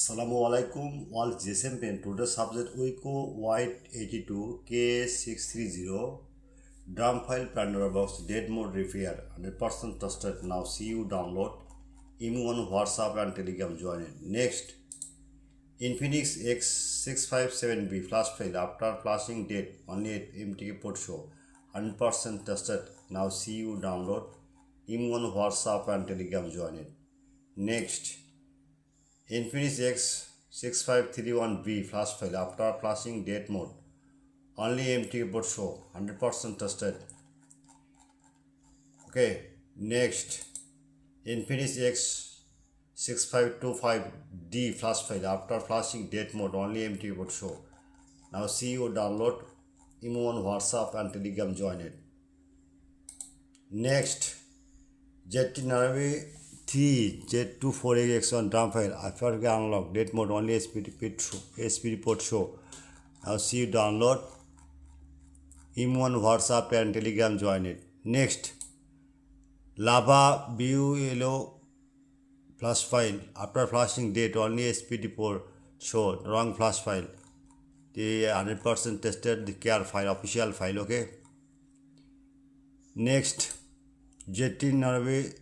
Assalamu alaikum, all GSM pen. Today's subject Wiko White 82 K630 drum file planner box dead mode repair 100% trusted. Now see you download email on WhatsApp and Telegram join it. Next, Infinix X657B flash file after flashing date only at MTK port show 100% trusted. Now see you download email on WhatsApp and Telegram join it. Next, Infinix X6531B flash file after flashing date mode only empty keyboard show 100% trusted. Okay, next Infinix X6525D flash file after flashing date mode only empty keyboard show. Now see you download email on WhatsApp and Telegram join it. Next, Z9 Z24AX1 drum file after unlock date mode only SPD Prot show. Now see you download email on WhatsApp and Telegram join it. Next, Lava BULO flash file after flashing date only SPD Prot show wrong flash file. The 100% tested the care file official file. Okay. Next, Z9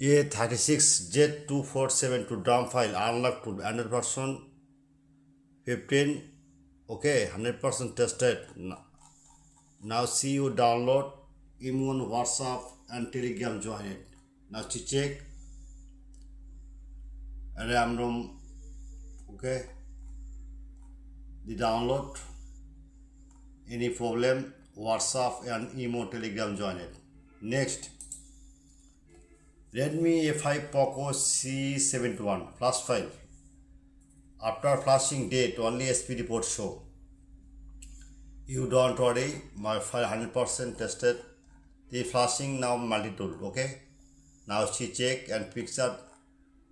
A36 Z2472 drum file unlocked to 100% 15. Okay, 100% tested. Now see you download email, WhatsApp and Telegram join it. Now to check RAM ROM. Okay, the download. Any problem, WhatsApp and email, Telegram join it. Next, Redmi A5 Poco C71 flash file after flashing date only SPD Prot show. You don't worry, my file 100% tested. The flashing now multi-tool. Okay, now see check and picture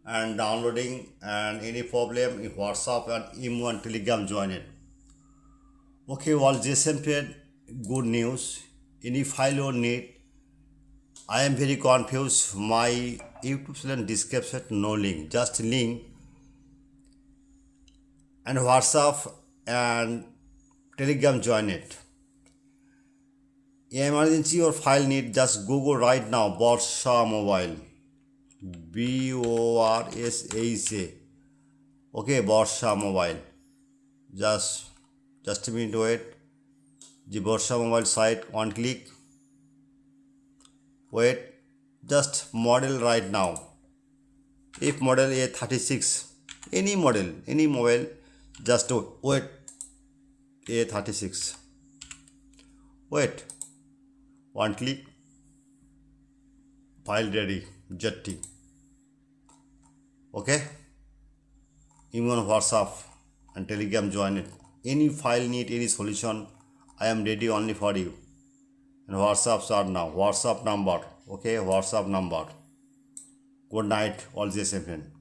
and downloading and any problem in WhatsApp and email and Telegram join it. Okay, all GSM trade good news. Any file you need, I am very confused. My YouTube channel description no link, just link and WhatsApp and Telegram join it. Emergency or file need, just Google right now Borsha Mobile, BORSHA. Okay, Borsha Mobile. Just a minute wait. The Borsha Mobile site, one click. Wait, just model right now. If model A36, any model, any mobile, just wait. A36. Wait, one click. File ready. ZT. Okay. Email, WhatsApp and Telegram join it. Any file need, any solution, I am ready only for you. And WhatsApp start now. WhatsApp number. Okay, WhatsApp number. Good night, all GSM friend.